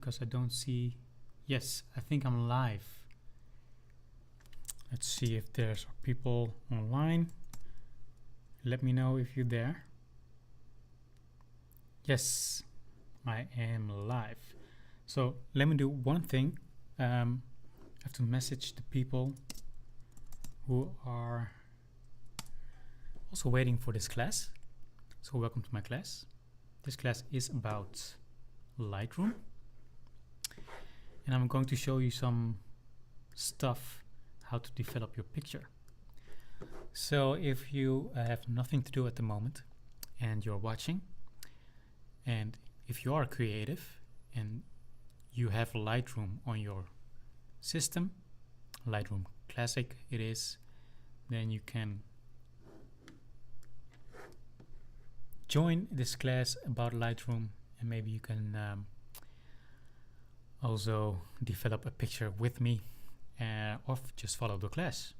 because I don't see. Yes, I think I'm live. Let's see if there's people online. Let me know if you're there. Yes, I am live. So let me do one thing. I have to message the people who are also waiting for this class. So welcome to my class. This class is about Lightroom. And I'm going to show you some stuff how to develop your picture. So if you have nothing to do at the moment and you're watching, and if you are creative and you have Lightroom on your system, Lightroom Classic it is, then you can join this class about Lightroom, and maybe you can also develop a picture with me, or just follow the class.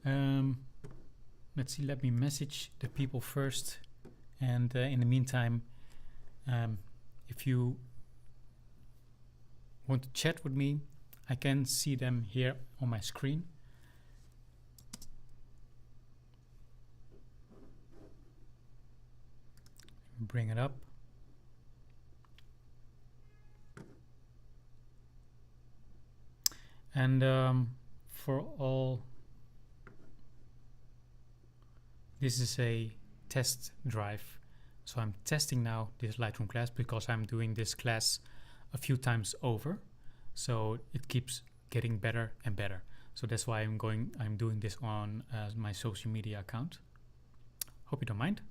Let's see, let me message the people first, and in the meantime, if you want to chat with me, I can see them here on my screen. Bring it up. And for all, this is a test drive. So I'm testing now this Lightroom class because I'm doing this class a few times over. So it keeps getting better and better. So that's why I'm doing this on my social media account. Hope you don't mind.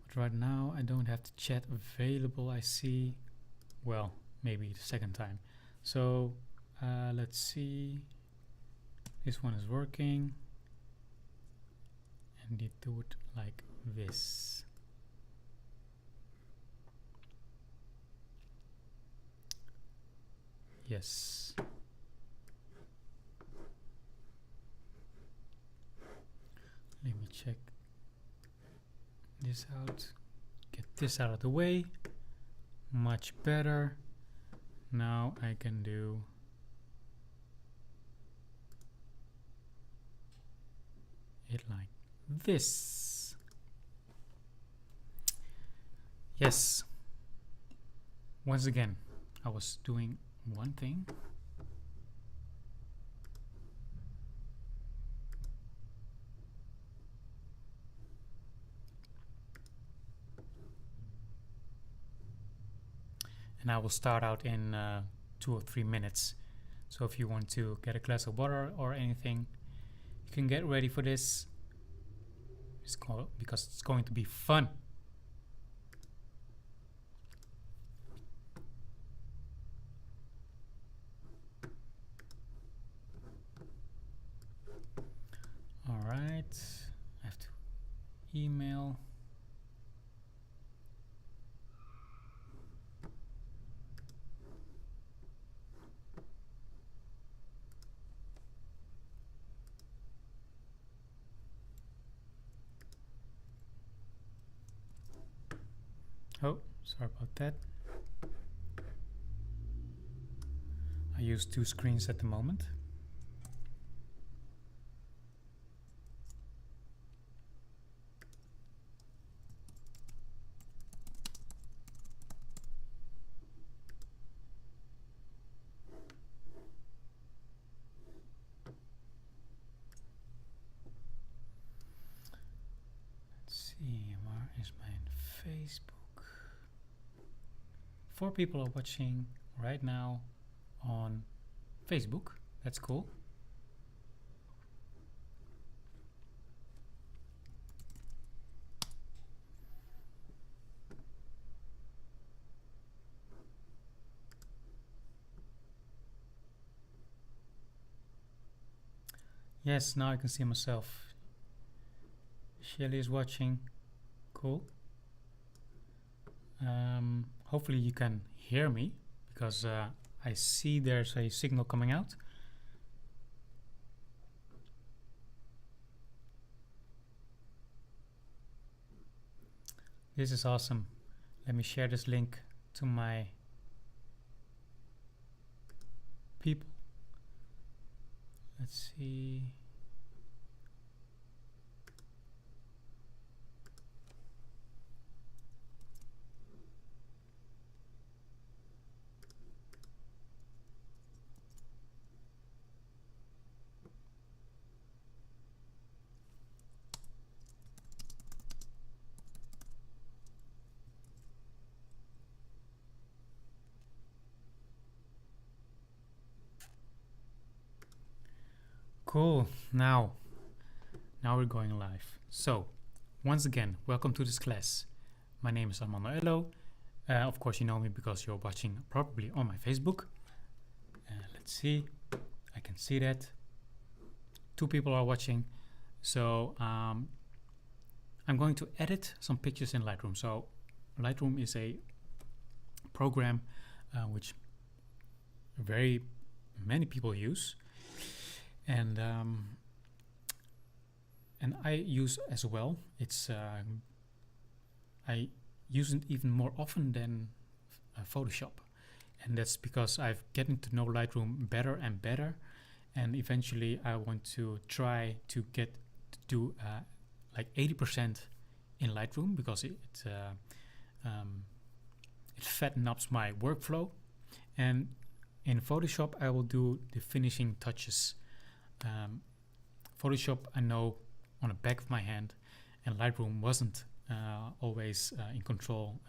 But right now I don't have the chat available. I see, well, maybe the second time. So let's see. This one is working. And you do it like this. Yes. Let me check this out. Get this out of the way. Much better. Now I can do it like this. Yes. Once again, I was doing one thing. And I will start out in 2 or 3 minutes. So if you want to get a glass of water or anything, you can get ready for this. Because it's going to be fun. All right, I have to email. Oh, sorry about that. I use 2 screens at the moment. Let's see, where is my Facebook? 4 people are watching right now on Facebook. That's cool. Yes, now I can see myself. Shelly is watching. Cool. Hopefully you can hear me, because I see there's a signal coming out. This is awesome. Let me share this link to my people. Let's see. Cool. Now we're going live. So, once again, welcome to this class. My name is Armando Ello. Of course, you know me because you're watching probably on my Facebook. Let's see. I can see that 2 people are watching. So, I'm going to edit some pictures in Lightroom. So, Lightroom is a program which very many people use. And I use as well. It's I use it even more often than Photoshop, and that's because I've getting to know Lightroom better and better, and eventually I want to try to get to do like 80% in Lightroom because it fattens up my workflow, and in Photoshop I will do the finishing touches. Photoshop I know on the back of my hand, and Lightroom wasn't always in control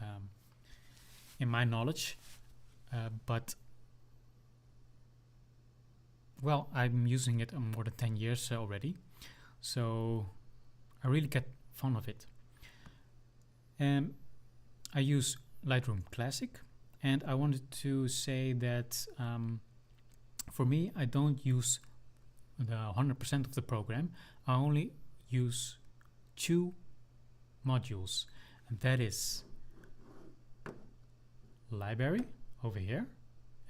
in my knowledge, but well, I'm using it more than 10 years already, so I really get fun of it. And I use Lightroom Classic, and I wanted to say that for me I don't use the 100% of the program. I only use 2 modules, and that is library over here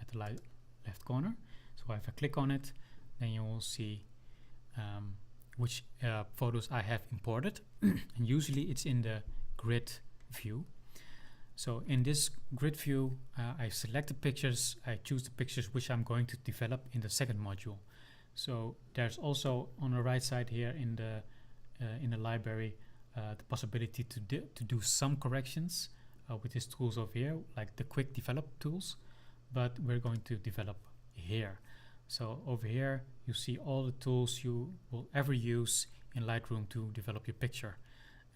at the left corner. So if I click on it, then you will see which photos I have imported and usually it's in the grid view. So in this grid view I select the pictures, I choose the pictures which I'm going to develop in the second module. So there's also on the right side here in the library the possibility to do some corrections with these tools over here, like the quick develop tools, but we're going to develop here. So over here you see all the tools you will ever use in Lightroom to develop your picture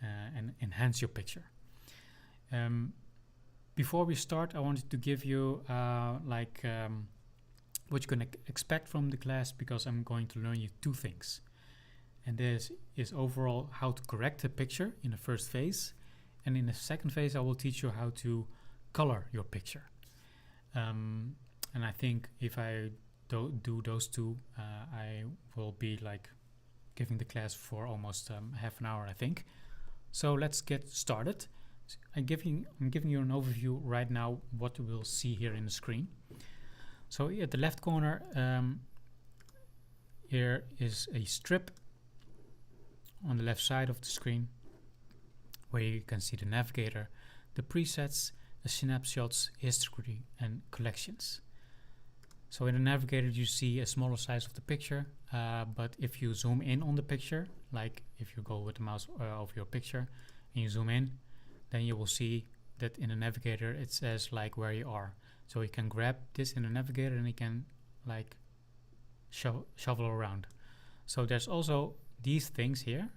and enhance your picture. Before we start, I wanted to give you what you can expect from the class, because I'm going to learn you 2 things. And this is overall how to correct a picture in the first phase, and in the second phase I will teach you how to color your picture. And I think if I do those 2, I will be like giving the class for almost half an hour, I think. So let's get started. I'm giving you an overview right now what we'll see here in the screen. So at the left corner here is a strip on the left side of the screen where you can see the navigator, the presets, the snapshots, history and collections. So in the navigator you see a smaller size of the picture, but if you zoom in on the picture, like if you go with the mouse over your picture and you zoom in, then you will see that in the navigator it says like where you are. So you can grab this in the navigator and you can like shovel around. So there's also these things here.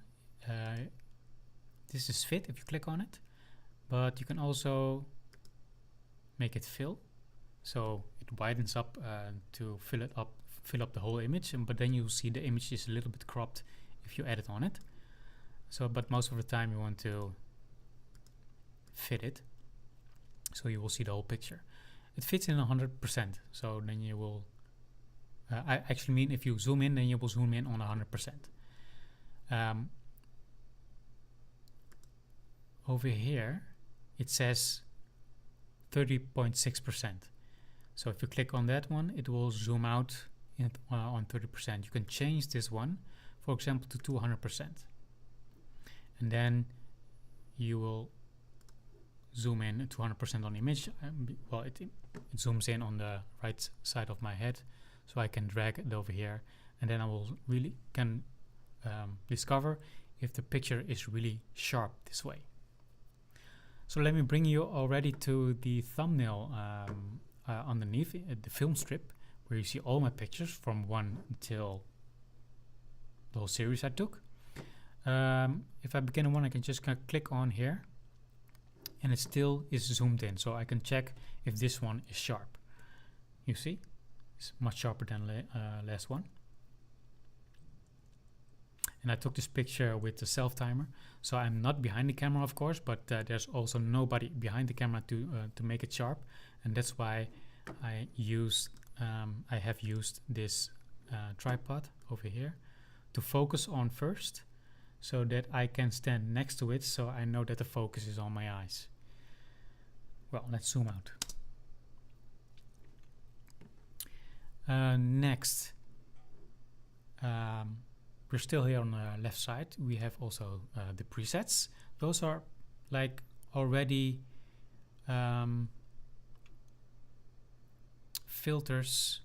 This is fit if you click on it, but you can also make it fill. So it widens up to fill up the whole image, but then you see the image is a little bit cropped if you edit on it. So, but most of the time you want to fit it, so you will see the whole picture. It fits in 100%, so then you will I actually mean if you zoom in, then you will zoom in on 100%. Over here it says 30.6%. So if you click on that one, it will zoom out on 30%. You can change this one, for example, to 200%. And then you will zoom in to 100% on the image, well, it zooms in on the right side of my head, so I can drag it over here, and then I will really can discover if the picture is really sharp this way. So let me bring you already to the thumbnail underneath the film strip, where you see all my pictures from 1 until the whole series I took. If I begin one, I can just click on here, and it still is zoomed in, so I can check if this one is sharp. You see, it's much sharper than last one. And I took this picture with the self timer, so I'm not behind the camera, of course, but there's also nobody behind the camera to make it sharp, and that's why I have used this tripod over here to focus on first, so that I can stand next to it, so I know that the focus is on my eyes. Well, let's zoom out. Next, we're still here on the left side. We have also the presets. Those are like already filters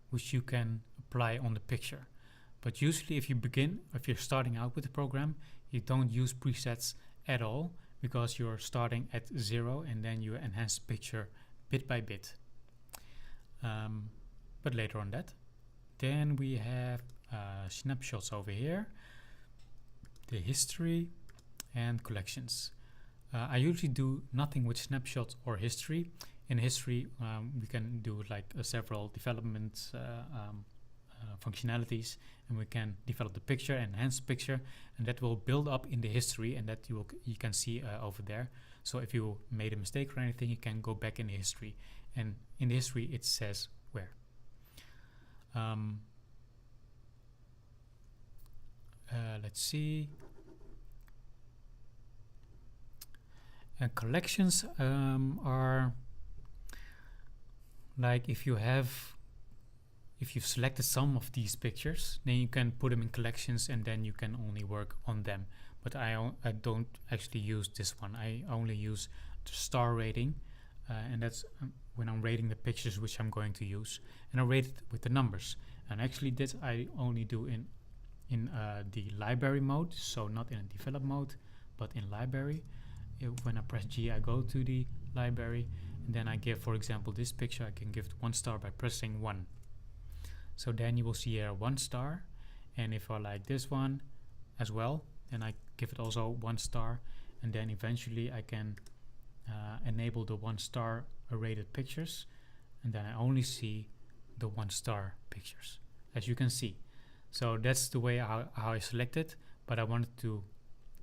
which you can apply on the picture. But usually if you're starting out with the program, you don't use presets at all, because you're starting at 0 and then you enhance the picture bit by bit. But later on that. Then we have snapshots over here, the history, and collections. I usually do nothing with snapshots or history. In history, we can do like several development functionalities, and we can develop the picture, enhance the picture, and that will build up in the history, and that you can see over there. So if you made a mistake or anything, you can go back in the history, and in the history it says where. Let's see. And collections are like if you've selected some of these pictures, then you can put them in collections, and then you can only work on them. But I don't actually use this one. I only use the star rating, and that's when I'm rating the pictures which I'm going to use, and I rate it with the numbers. And actually this I only do in the library mode, so not in a develop mode, but in library. When I press G, I go to the library, and then I give, for example, this picture, I can give it 1 star by pressing 1. So then you will see here 1 star, and if I like this one as well, then I give it also 1 star, and then eventually I can enable the 1 star rated pictures, and then I only see the 1 star pictures, as you can see. So that's the way how I select it, but I wanted to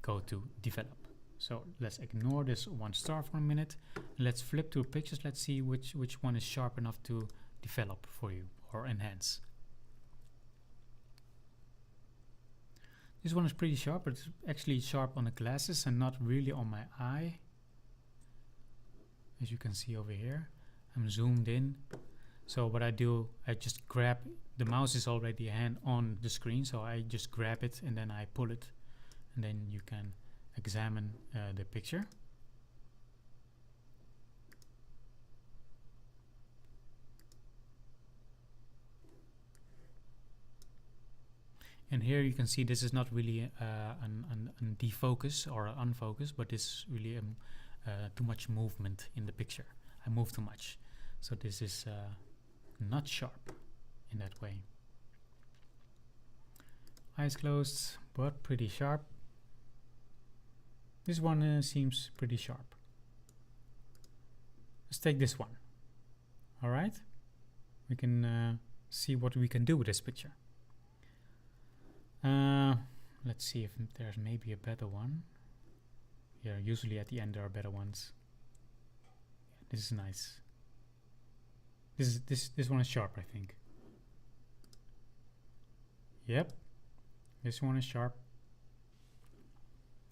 go to develop. So let's ignore this 1 star for a minute. Let's flip to pictures. Let's see which one is sharp enough to develop for you or enhance. This one is pretty sharp, but it's actually sharp on the glasses and not really on my eye. As you can see over here, I'm zoomed in. So what I do, I just grab, the mouse is already a hand on the screen, so I just grab it and then I pull it, and then you can examine the picture. And here you can see this is not really an defocus or unfocus, but this is really too much movement in the picture. I move too much. So this is not sharp in that way. Eyes closed, but pretty sharp. This one seems pretty sharp. Let's take this one. All right, we can see what we can do with this picture. Let's see if there's maybe a better one. Yeah, usually at the end there are better ones. This is nice. This one is sharp, I think. Yep, this one is sharp.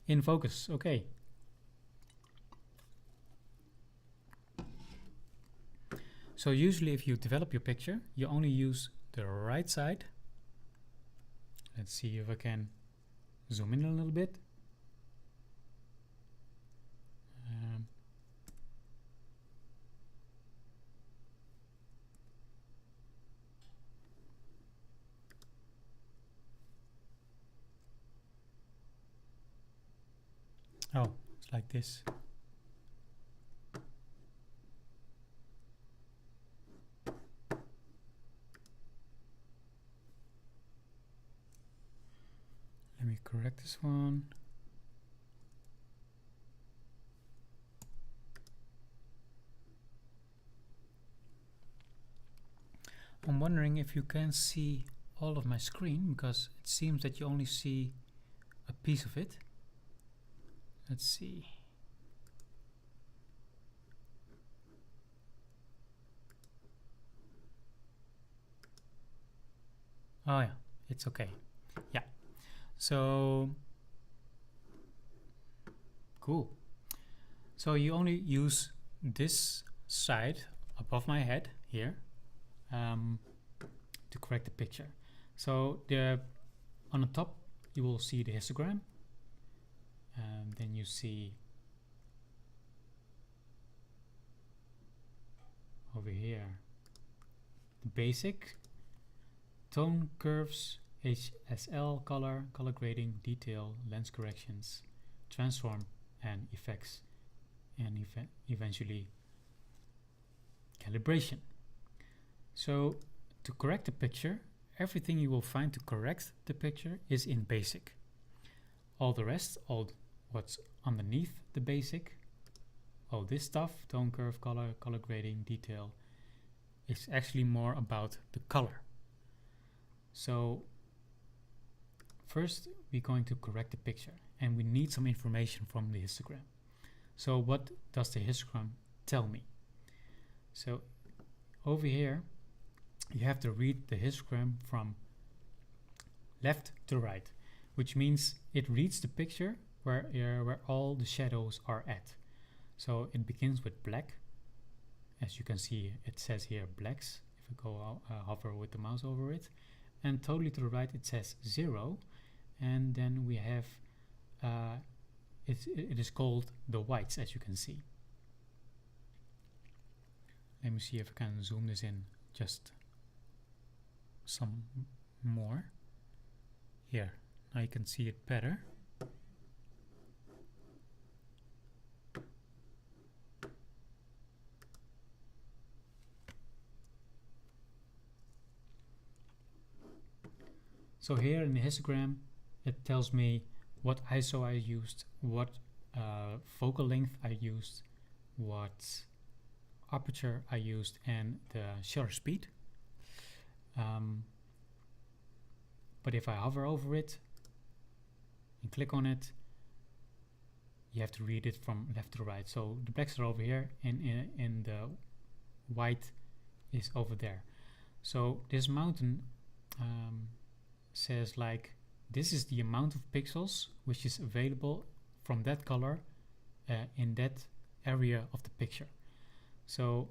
In focus, okay. So usually if you develop your picture, you only use the right side. Let's see if I can zoom in a little bit. Oh, it's like this. Let me correct this one. I'm wondering if you can see all of my screen, because it seems that you only see a piece of it. Let's see. Oh yeah, it's okay. Yeah, so cool. So you only use this side above my head here to correct the picture. So on the top you will see the histogram, and then you see over here the basic, tone, curves, HSL, color grading, detail, lens corrections, transform, and effects, and eventually calibration. So to correct the picture, everything you will find to correct the picture is in basic. All the rest, all what's underneath the basic, all this stuff, tone, curve, color grading, detail, is actually more about the color. So first we're going to correct the picture, and we need some information from the histogram. So what does the histogram tell me? So over here you have to read the histogram from left to right, which means it reads the picture where all the shadows are at. So it begins with black. As you can see, it says here blacks. If I go hover with the mouse over it, and totally to the right it says 0, and then we have it is called the whites, as you can see. Let me see if I can zoom this in just some more. Here, now you can see it better. So here in the histogram it tells me what ISO I used, what focal length I used, what aperture I used, and the shutter speed. But if I hover over it and click on it, you have to read it from left to right. So the blacks are over here, and the white is over there. So this mountain says like, this is the amount of pixels which is available from that color in that area of the picture. So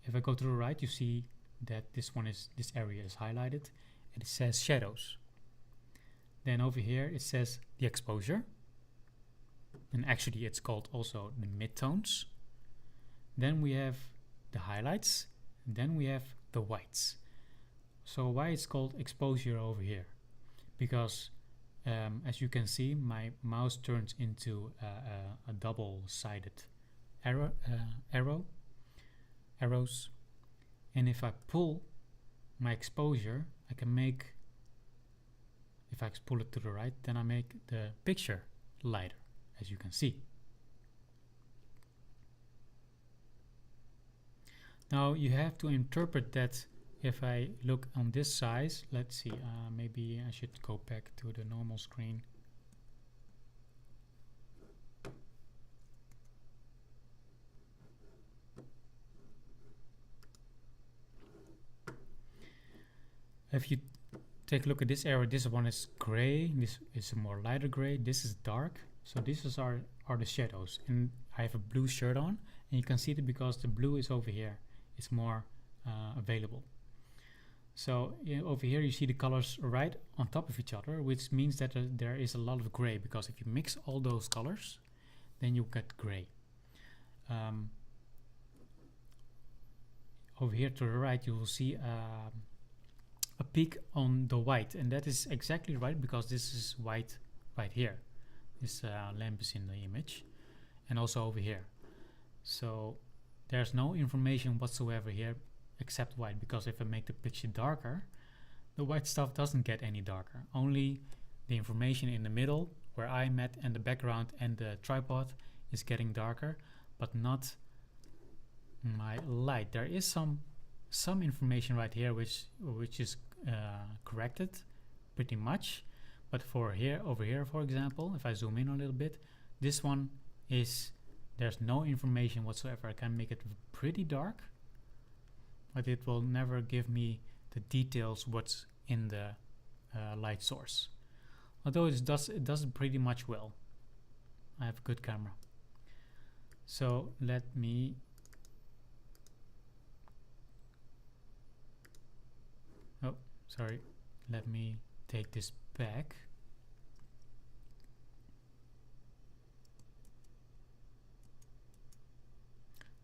if I go to the right, you see that this area is highlighted, and it says shadows. Then over here it says the exposure, and actually it's called also the midtones. Then we have the highlights, and then we have the whites. So why it's called exposure over here? Because as you can see, my mouse turns into a double-sided arrows, and if I pull my exposure, I can make, if I pull it to the right, then I make the picture lighter, as you can see. Now you have to interpret that. If I look on this size, let's see, maybe I should go back to the normal screen. If you take a look at this area, this one is gray, this is a more lighter gray, this is dark. So these are the shadows, and I have a blue shirt on, and you can see it because the blue is over here. It's more available. So over here you see the colors right on top of each other, which means that there is a lot of gray, because if you mix all those colors, then you get gray. Over here to the right you will see a peak on the white, and that is exactly right, because this is white right here. lamp is in the image, and also over here. So there's no information whatsoever here except white, because if I make the picture darker, the white stuff doesn't get any darker. Only the information in the middle where I'm at and the background and the tripod is getting darker, but not my light. There is some information right here which is corrected pretty much, but for here, over here for example, if I zoom in a little bit, this one is, there's no information whatsoever. I can make it pretty dark, but it will never give me the details what's in the light source. Although it does it pretty much well. I have a good camera. So let me let me take this back.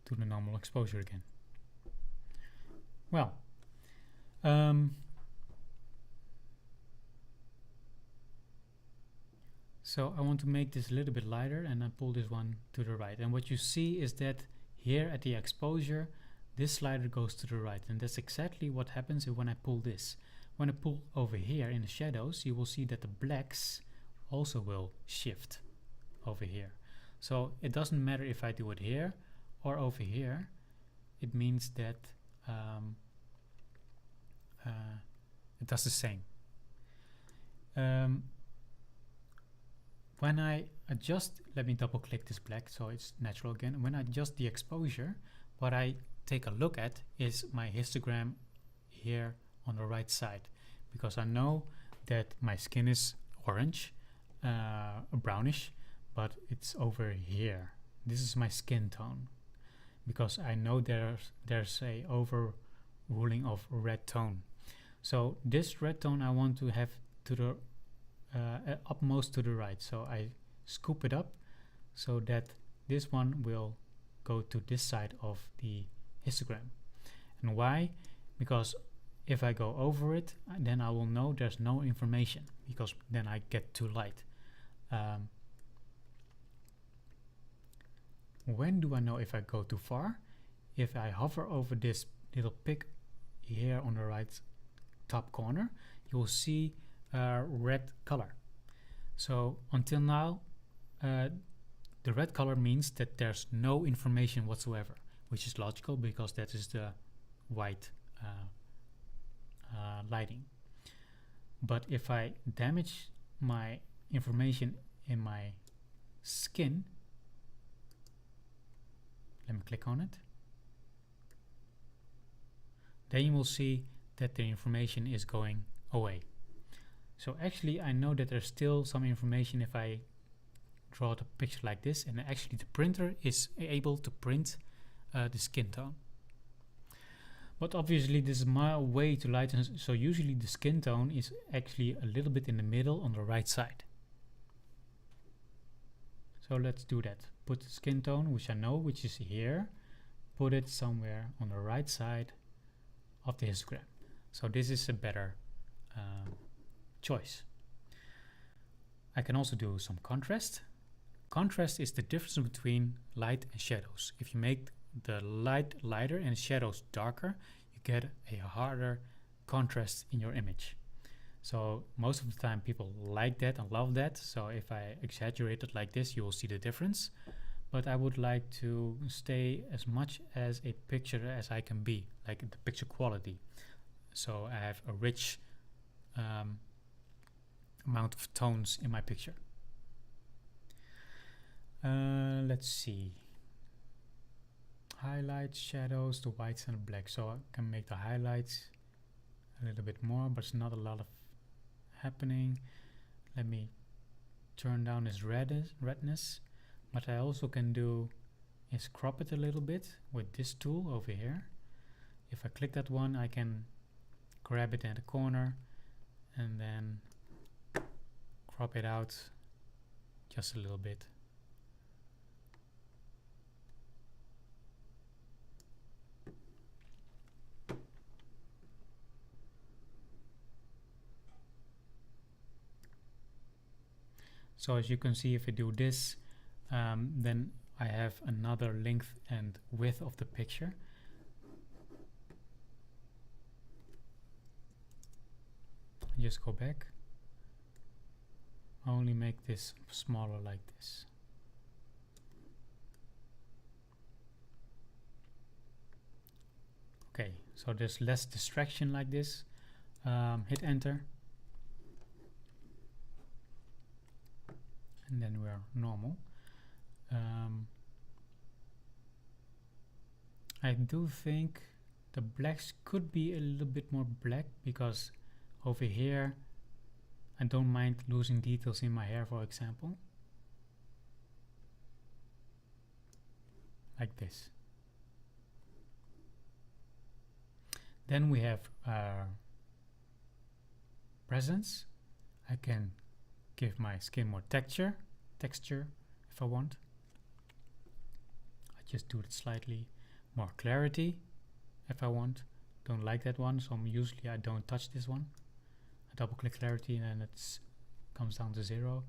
To the normal exposure again. Well, so I want to make this a little bit lighter, and I pull this one to the right. And what you see is that here at the exposure, this slider goes to the right, and that's exactly what happens when I pull this. When I pull over here in the shadows, you will see that the blacks also will shift over here. So it doesn't matter if I do it here or over here. It means that it does the same. When I adjust, let me double click this black so it's natural again. When I adjust the exposure, what I take a look at is my histogram here on the right side, because I know that my skin is orange, brownish, but it's over here. This is my skin tone, because I know there's a overruling of red tone. So this red tone I want to have to the upmost to the right. So I scoop it up so that this one will go to this side of the histogram. And why? Because if I go over it, then I will know there's no information, because then I get too light. When do I know if I go too far? If I hover over this little pick here on the right top corner, you will see a red color. So until now, the red color means that there's no information whatsoever, which is logical because that is the white lighting. But if I damage my information in my skin, let me click on it, then you will see that the information is going away. So actually I know that there's still some information if I draw the picture like this, and actually the printer is able to print the skin tone. But obviously this is my way to lighten, so usually the skin tone is actually a little bit in the middle on the right side. So let's do that. Put the skin tone, which I know, which is here, put it somewhere on the right side of the histogram. So this is a better choice. I can also do some contrast. Contrast is the difference between light and shadows. If you make the light lighter and shadows darker, you get a harder contrast in your image. So most of the time people like that and love that. So if I exaggerate it like this, you will see the difference. But I would like to stay as much as a picture as I can be, like the picture quality. So I have a rich amount of tones in my picture. Let's see. Highlights, shadows, the whites and the black. So I can make the highlights a little bit more, but it's not a lot of happening. Let me turn down this redness. What I also can do is crop it a little bit with this tool over here. If I click that one, I can grab it at the corner and then crop it out just a little bit. So as you can see, if I do this, then I have another length and width of the picture. Just go back. Only make this smaller like this. Okay, so there's less distraction like this. Hit enter. And then we're normal. I do think the blacks could be a little bit more black, because over here I don't mind losing details in my hair, for example, like this. Then we have presence. I can give my skin more texture if I want. I just do it slightly more clarity if I want. Don't like that one, so usually I don't touch this one. I double click clarity and then it comes down to 0.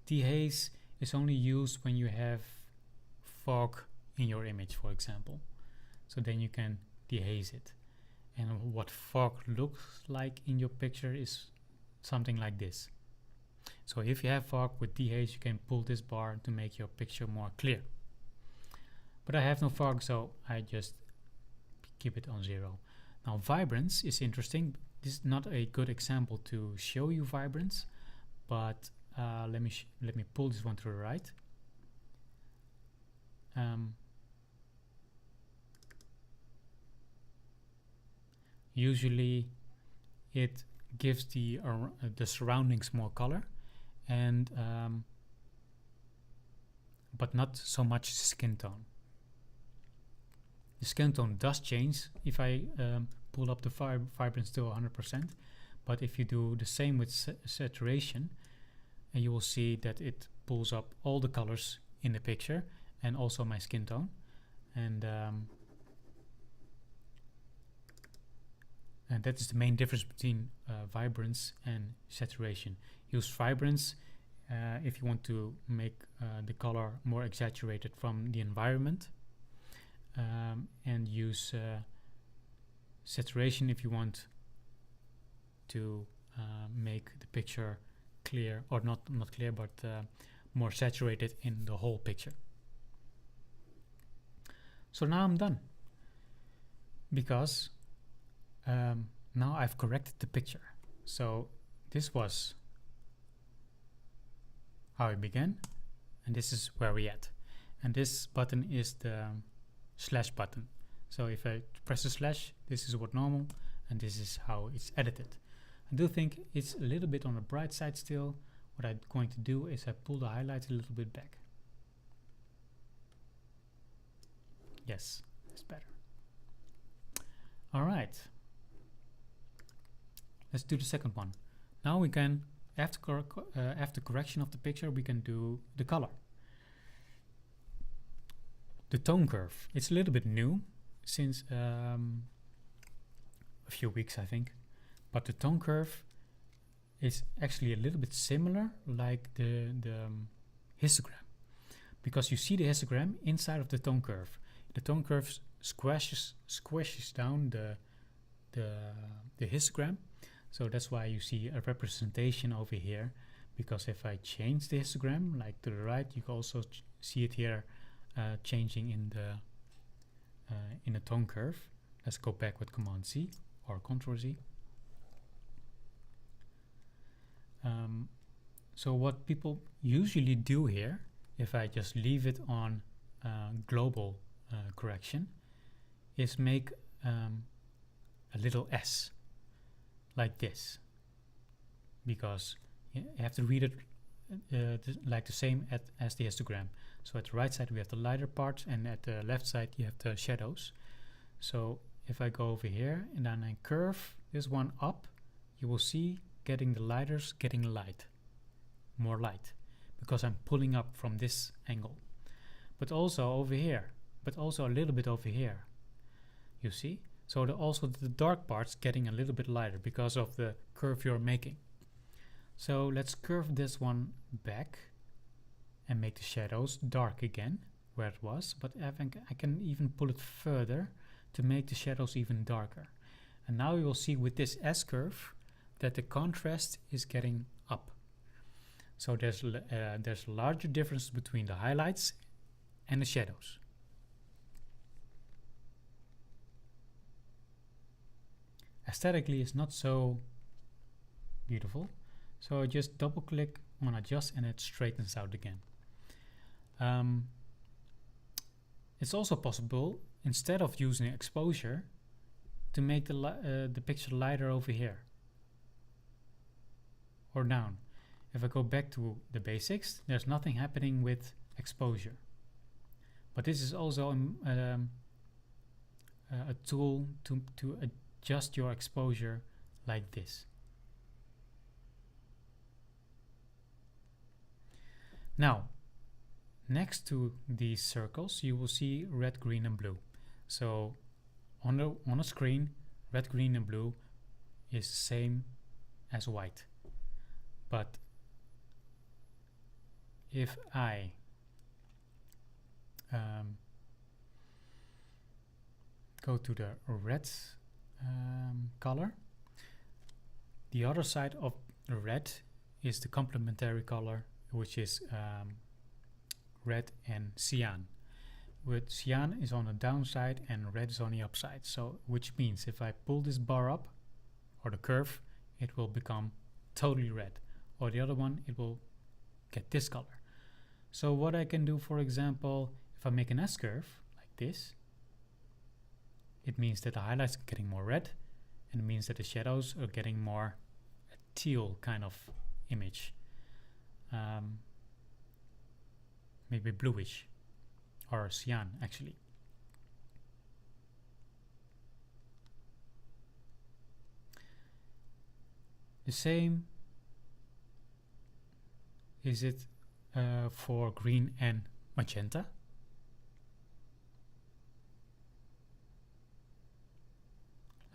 Dehaze is only used when you have fog in your image, for example. So then you can dehaze it. And what fog looks like in your picture is something like this. So if you have fog with dehaze, you can pull this bar to make your picture more clear. But I have no fog, so I just keep it on 0. Now vibrance is interesting. This is not a good example to show you vibrance, but let me pull this one to the right. Usually it gives the surroundings more color, and but not so much skin tone. The skin tone does change if I pull up the vibrance to 100%, but if you do the same with saturation, and you will see that it pulls up all the colors in the picture and also my skin tone. And that is the main difference between vibrance and saturation. Use vibrance if you want to make the color more exaggerated from the environment, and use saturation if you want to make the picture clear, or not clear, but more saturated in the whole picture. So now I'm done, because now I've corrected the picture. So this was how it began, and this is where we're at. And this button is the slash button. So if I press the slash, this is what normal, and this is how it's edited. I do think it's a little bit on the bright side still. What I'm going to do is I pull the highlights a little bit back. Yes, it's better. All right. Let's do the second one. Now we can, after correction of the picture, we can do the color. The tone curve. It's a little bit new since a few weeks, I think. But the tone curve is actually a little bit similar like the histogram, because you see the histogram inside of the tone curve. The tone curve squashes down the histogram. So that's why you see a representation over here, because if I change the histogram like to the right, you can also see it here changing in the tone curve. Let's go back with Command C or Ctrl Z. So what people usually do here, if I just leave it on global correction, is make a little S like this, because you have to read it like the same as the histogram. So at the right side we have the lighter parts, and at the left side you have the shadows. So if I go over here and then I curve this one up, you will see getting the lighters getting more light, because I'm pulling up from this angle. But also over here, but also a little bit over here, you see. So also the dark parts getting a little bit lighter because of the curve you're making. So let's curve this one back and make the shadows dark again where it was, but I think I can even pull it further to make the shadows even darker. And now you will see with this S-curve that the contrast is getting up. So there's a larger difference between the highlights and the shadows. Aesthetically, it's not so beautiful, so I just double click on adjust and it straightens out again. It's also possible, instead of using exposure, to make the picture lighter over here or down. If I go back to the basics, there's nothing happening with exposure. But this is also a tool to adjust your exposure like this. Now, next to these circles, you will see red, green, and blue. So on the screen, red, green, and blue is the same as white. But if I go to the red color, the other side of the red is the complementary color, which is red and cyan. With cyan is on the downside and red is on the upside. So which means if I pull this bar up or the curve, it will become totally red, or the other one, it will get this color. So what I can do, for example, if I make an S-curve like this, it means that the highlights are getting more red, and it means that the shadows are getting more a teal kind of image, maybe bluish or cyan actually. The same is it for green and magenta.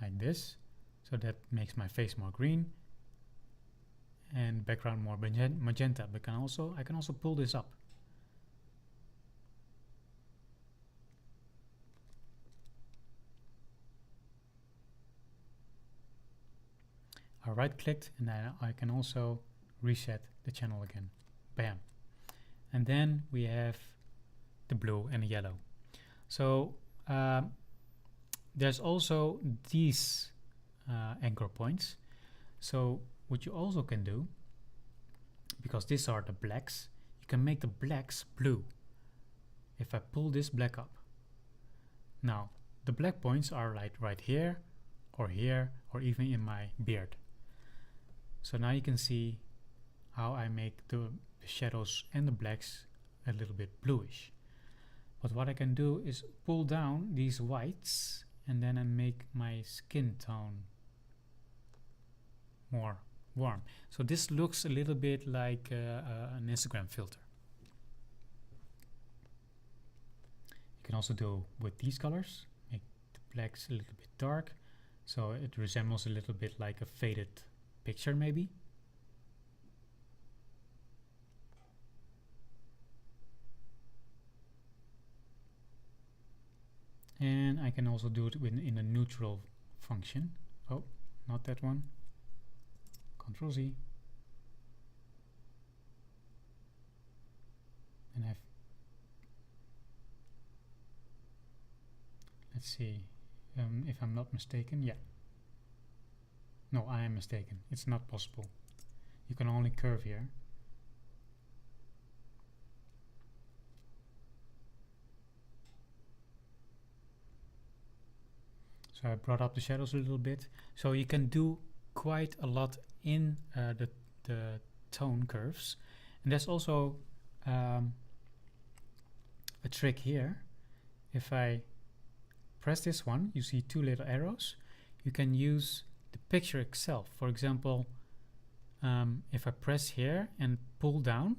Like this. So that makes my face more green and background more magenta. But I can also pull this up. I right clicked and then I can also reset the channel again. Bam. And then we have the blue and the yellow. So there's also these anchor points. So what you also can do, because these are the blacks, you can make the blacks blue. If I pull this black up. Now the black points are like right here or even in my beard. So now you can see how I make the shadows and the blacks a little bit bluish. But what I can do is pull down these whites and then I make my skin tone more warm. So this looks a little bit like an Instagram filter. You can also do with these colors, make the blacks a little bit dark, so it resembles a little bit like a faded picture maybe. And I can also do it in a neutral function. Oh, not that one. Control Z. And let's see, if I'm not mistaken, yeah. No, I am mistaken. It's not possible. You can only curve here. So I brought up the shadows a little bit. So you can do quite a lot in the tone curves. And there's also a trick here. If I press this one, you see two little arrows. You can use the picture itself. For example, if I press here and pull down,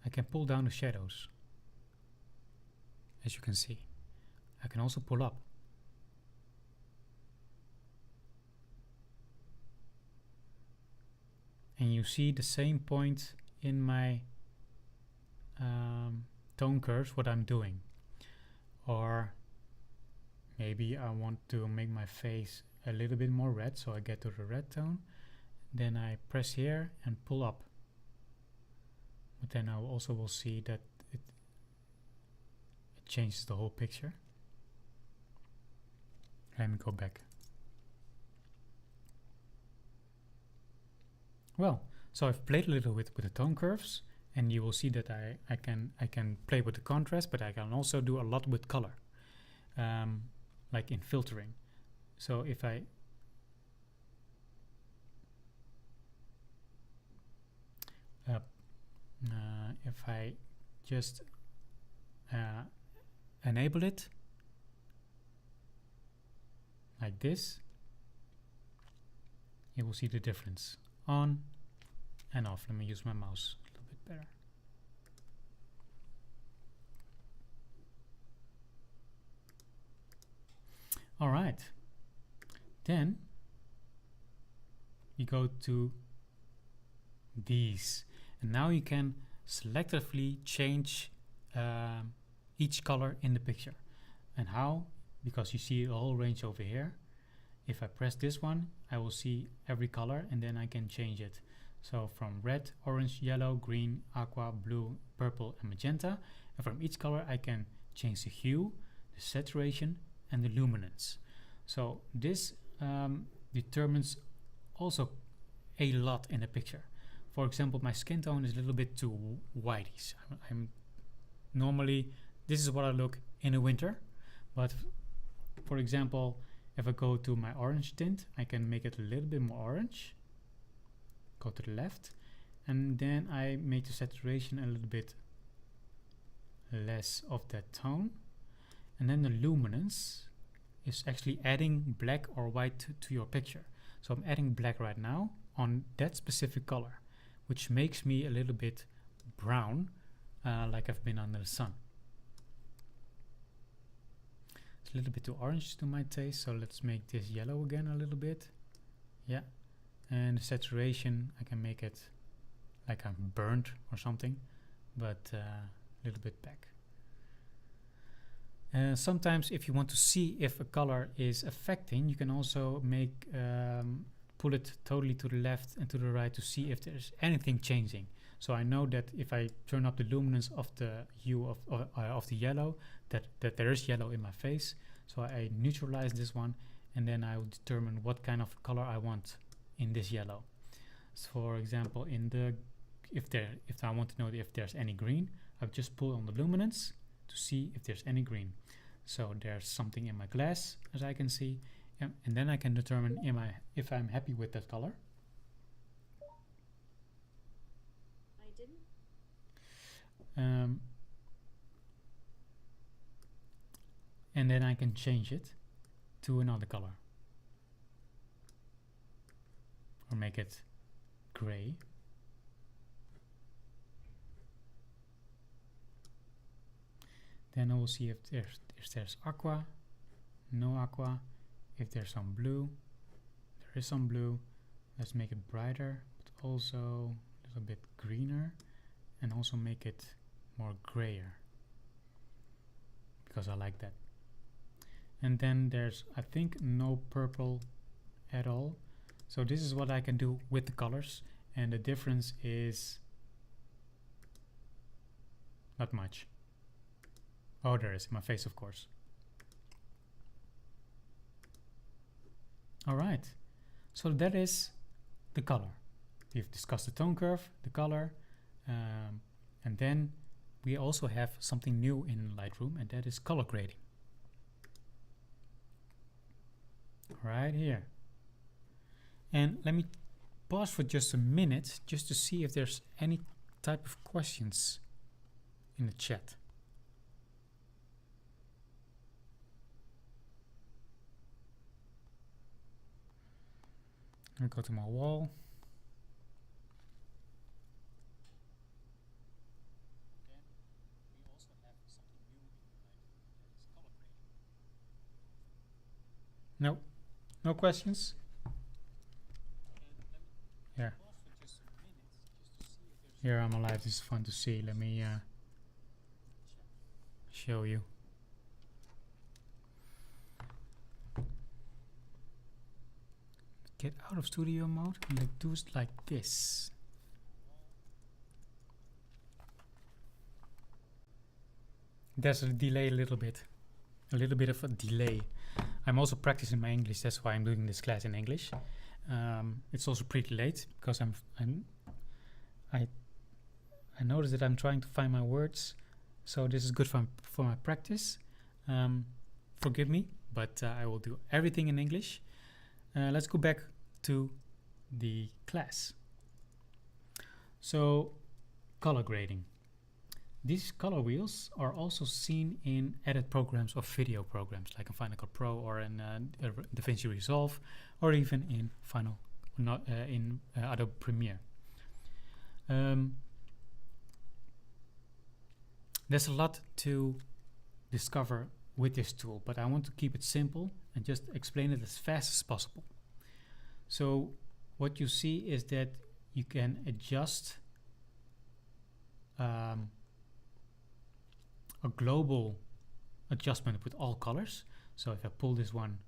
I can pull down the shadows. As you can see, I can also pull up. And you see the same point in my tone curves what I'm doing. Or maybe I want to make my face a little bit more red, so I get to the red tone, then I press here and pull up. But then I also will see that it changes the whole picture. Let me go back. Well, so I've played a little with the tone curves, and you will see that I can play with the contrast, but I can also do a lot with color, like in filtering. So if I just enable it like this, you will see the difference on and off. Let me use my mouse a little bit better. All right, then you go to these, and now you can selectively change each color in the picture. And how? Because you see a whole range over here. If I press this one, I will see every color, and then I can change it. So from red, orange, yellow, green, aqua, blue, purple, and magenta. And from each color I can change the hue, the saturation, and the luminance. So this determines also a lot in the picture. For example, my skin tone is a little bit too whitish. I'm normally, this is what I look in the winter, but for example, if I go to my orange tint, I can make it a little bit more orange. Go to the left, and then I make the saturation a little bit less of that tone. And then the luminance is actually adding black or white to your picture. So I'm adding black right now on that specific color, which makes me a little bit brown, like I've been under the sun. It's a little bit too orange to my taste, so let's make this yellow again a little bit. Yeah, and the saturation, I can make it like I'm burnt or something, but a little bit back. Sometimes if you want to see if a color is affecting, you can also make pull it totally to the left and to the right to see if there's anything changing. So I know that if I turn up the luminance of the hue of the yellow, that there is yellow in my face. So I neutralize this one, and then I will determine what kind of color I want in this yellow. So for example, in the if I want to know if there's any green, I just pull on the luminance to see if there's any green. So there's something in my glass, as I can see, and then I can determine if I'm happy with that color. I didn't. And then I can change it to another color, or make it gray. Then I will see if there's aqua, no aqua, if there's some blue, there is some blue. Let's make it brighter, but also a little bit greener, and also make it more grayer, because I like that. And then there's, I think, no purple at all. So this is what I can do with the colors, and the difference is not much. Oh, there is in my face, of course. All right, so that is the color. We've discussed the tone curve, the color, and then we also have something new in Lightroom, and that is color grading. Right here. And let me pause for just a minute just to see if there's any type of questions in the chat. I'll go to my wall. Then we also have something new in Lightroom, that is color grading. No, no questions. Here. Here I'm alive. This is fun to see. Let me show you. Get out of studio mode and let's do it like this. There's a delay a little bit of a delay. I'm also practicing my English, that's why I'm doing this class in English. It's also pretty late because I noticed that I'm trying to find my words, so this is good for my practice. Forgive me, but I will do everything in English. Let's go back to the class. So, color grading. These color wheels are also seen in edit programs or video programs like in Final Cut Pro or in DaVinci Resolve, or even in Adobe Premiere. There's a lot to discover with this tool, but I want to keep it simple and just explain it as fast as possible. So what you see is that you can adjust a global adjustment with all colors. So if I pull this one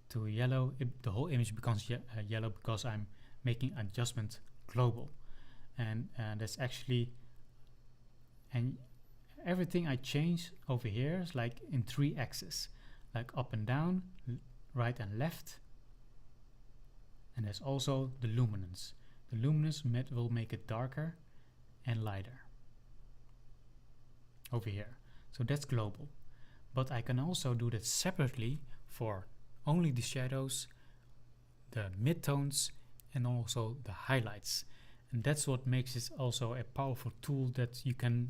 to yellow, the whole image becomes yellow because I'm making adjustment global, and that's actually, and everything I change over here is like in 3 axes, like up and down, right and left. And there's also the luminance. The luminance will make it darker and lighter over here. So that's global. But I can also do that separately for only the shadows, the midtones, and also the highlights. And that's what makes it also a powerful tool, that you can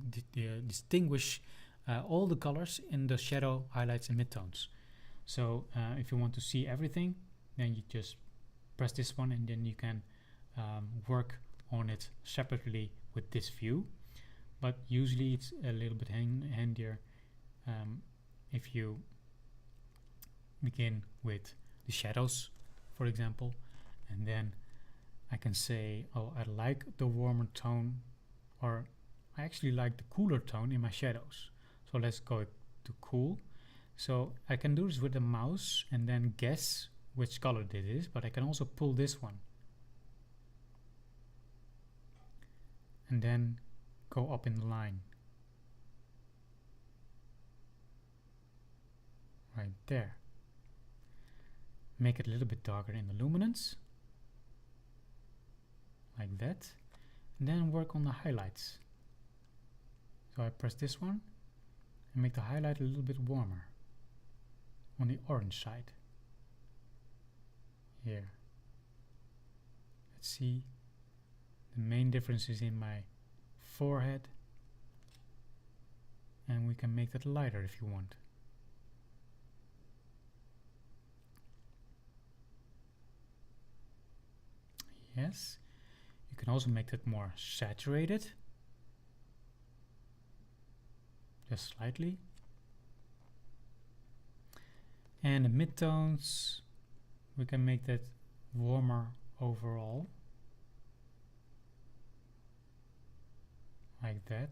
distinguish all the colors in the shadow, highlights, and midtones. So if you want to see everything, then you just press this one, and then you can work on it separately with this view. But usually it's a little bit handier if you begin with the shadows, for example, and then I can say, oh, I like the warmer tone, or I actually like the cooler tone in my shadows. So let's go to cool. So I can do this with the mouse and then guess which color this is, but I can also pull this one and then go up in the line right there. Make it a little bit darker in the luminance, like that, and then work on the highlights. So I press this one and make the highlight a little bit warmer on the orange side. Here. Let's see the main differences in my forehead, and we can make that lighter if you want. Yes, you can also make that more saturated, just slightly. And the midtones, we can make that warmer overall, like that.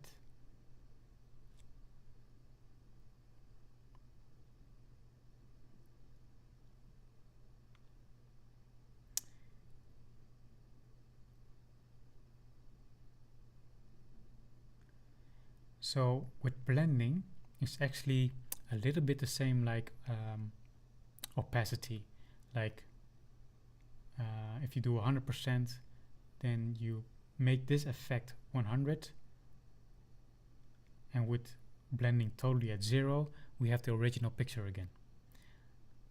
So with blending, it's actually a little bit the same like opacity. Like if you do 100%, then you make this effect 100, and with blending totally at 0, we have the original picture again.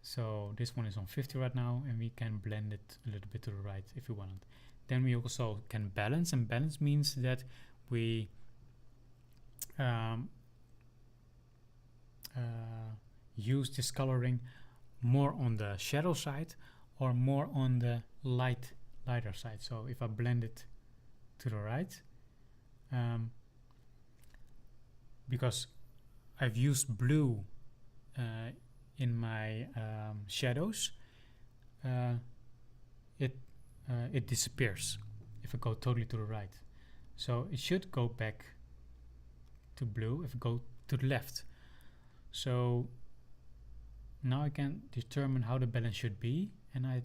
So this one is on 50 right now, and we can blend it a little bit to the right if we want. Then we also can balance, and balance means that we use this coloring more on the shadow side or more on the lighter side. So if I blend it to the right, because I've used blue in my shadows, it disappears if I go totally to the right. So it should go back to blue if I go to the left. So now I can determine how the balance should be, and I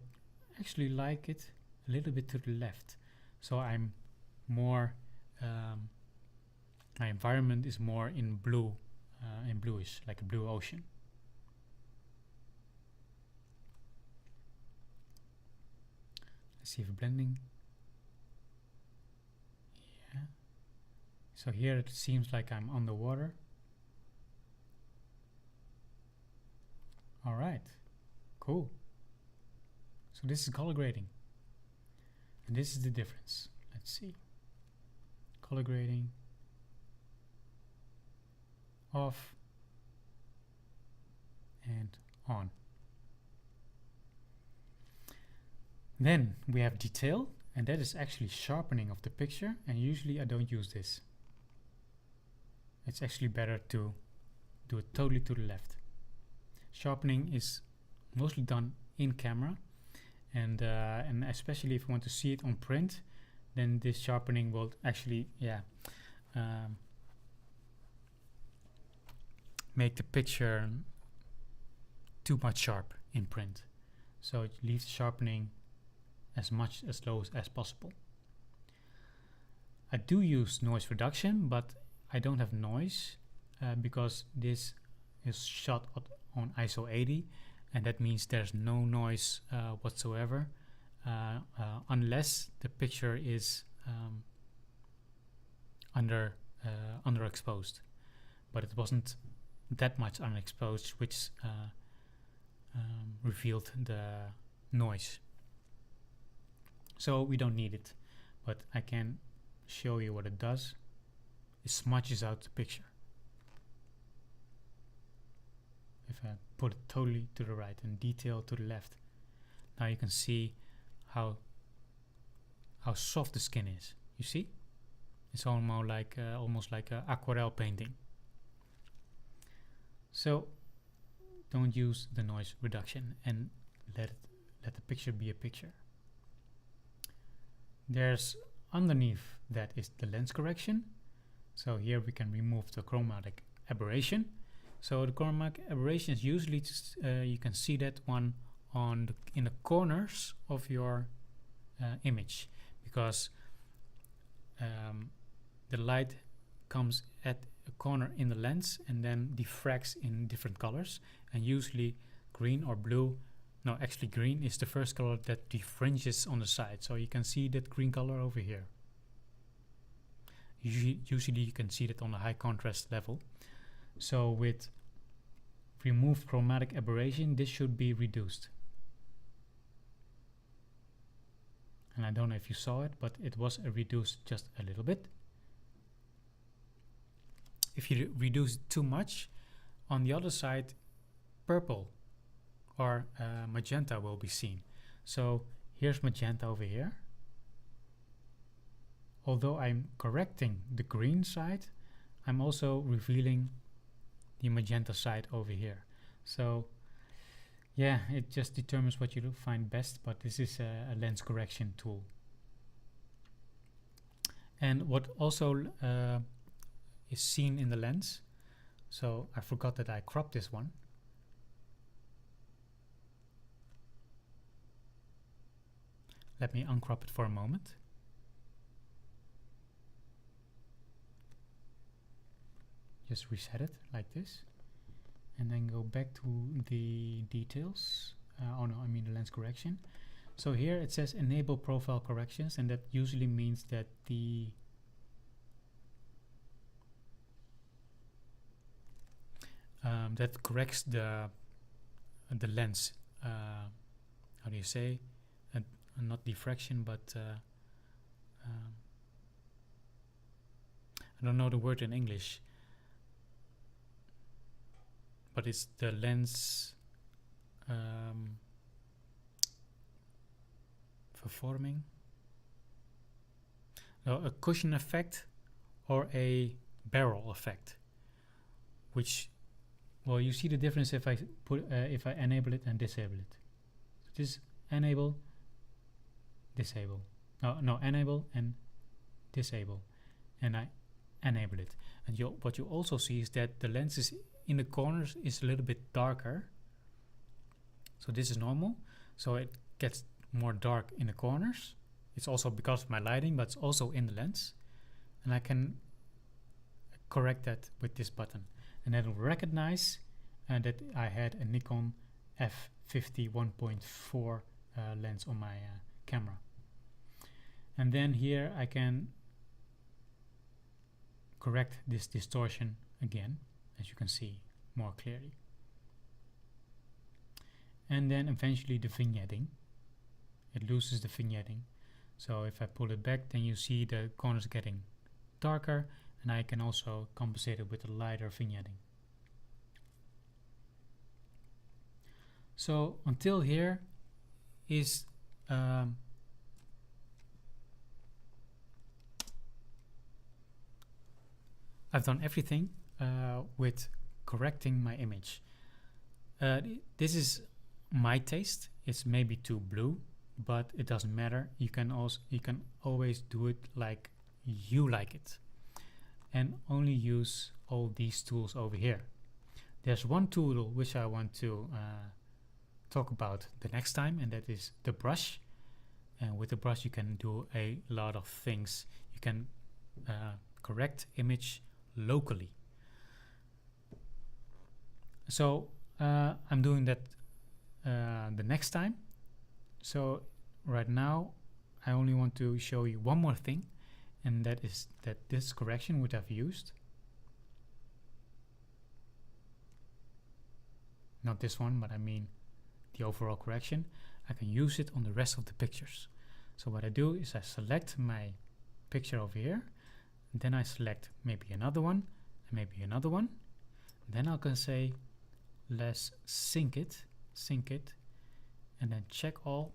actually like it a little bit to the left. So I'm more, my environment is more in blue, in bluish, like a blue ocean. Let's see if blending. Yeah. So here it seems like I'm on the water. All right, cool. So this is color grading, and this is the difference. Let's see. Color grading off and on. Then we have detail, and that is actually sharpening of the picture, and usually I don't use this. It's actually better to do it totally to the left. Sharpening is mostly done in camera, and especially if you want to see it on print, then this sharpening will actually make the picture too much sharp in print. So it leaves sharpening as low as possible. I do use noise reduction, but I don't have noise because this is shot on ISO 80, and that means there's no noise whatsoever unless the picture is underexposed. But it wasn't that much underexposed, which revealed the noise. So we don't need it, but I can show you what it does. It smudges out the picture. If I put it totally to the right and detail to the left, now you can see how soft the skin is. You see? It's almost like a aquarelle painting. So don't use the noise reduction and let the picture be a picture. There's underneath that is the lens correction. So here we can remove the chromatic aberration. So the chromatic aberration is usually you can see that one in the corners of your image, because the light comes at a corner in the lens and then diffracts in different colors, and usually green or blue. No, actually green is the first color that diffringes on the side. So you can see that green color over here. Usually you can see that on a high contrast level. So with remove chromatic aberration, this should be reduced. And I don't know if you saw it, but it was reduced just a little bit. If you reduce it too much, on the other side, purple or magenta will be seen. So here's magenta over here. Although I'm correcting the green side, I'm also revealing the magenta side over here. So yeah, it just determines what you find best, but this is a lens correction tool. And what also is seen in the lens, so I forgot that I cropped this one. Let me uncrop it for a moment. Just reset it like this, and then go back to the details. Oh no, I mean the lens correction. So here it says enable profile corrections, and that usually means that that corrects the lens. How do you say? Not diffraction, but I don't know the word in English. But it's the lens vervorming. No, a cushion effect or a barrel effect. Which, well, you see the difference if I if I enable it and disable it. So this enable, disable. No, enable and disable, and I enable it. And what you also see is that the lens is in the corners is a little bit darker. So this is normal. So it gets more dark in the corners. It's also because of my lighting, but it's also in the lens. And I can correct that with this button. And then it'll recognize that I had a Nikon f50 1.4 lens on my camera. And then here I can correct this distortion again, as you can see more clearly. And then eventually the vignetting. It loses the vignetting. So if I pull it back, then you see the corners getting darker, and I can also compensate it with a lighter vignetting. So until here is I've done everything with correcting my image. This is my taste. It's maybe too blue, but it doesn't matter. You can always do it like you like it, and only use all these tools over here. There's one tool which I want to talk about the next time, and that is the brush. And with the brush you can do a lot of things. You can correct image locally. So I'm doing that the next time. So right now I only want to show you one more thing, and that is that this correction which I've used, not this one, but I mean the overall correction, I can use it on the rest of the pictures. So what I do is I select my picture over here, and then I select maybe another one and maybe another one. Then I can say let's sync it, and then check all,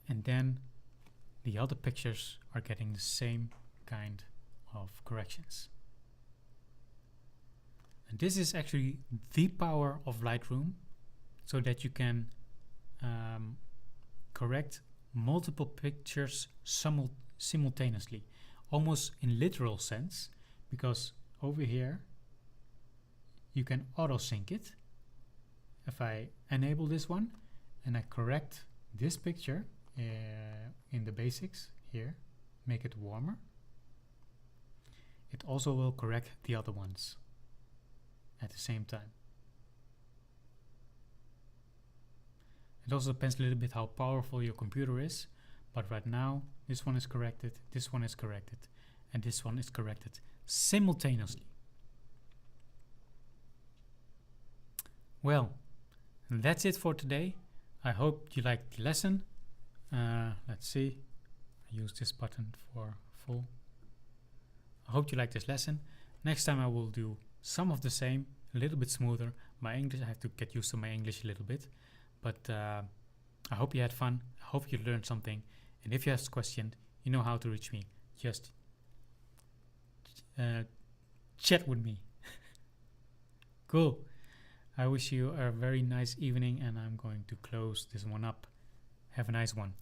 and then the other pictures are getting the same kind of corrections. And this is actually the power of Lightroom, so that you can correct multiple pictures simultaneously, almost in literal sense, because over here you can auto sync it. If I enable this one and I correct this picture in the basics here, make it warmer, it also will correct the other ones at the same time. It also depends a little bit how powerful your computer is, but right now this one is corrected, this one is corrected, and this one is corrected simultaneously. Well, that's it for today. I hope you liked the lesson. Let's see, I use this button for full. I hope you liked this lesson. Next time I will do some of the same, a little bit smoother. My English, I have to get used to my English a little bit. But I hope you had fun. I hope you learned something. And if you have a question, you know how to reach me. Just chat with me. Cool. I wish you a very nice evening, and I'm going to close this one up. Have a nice one.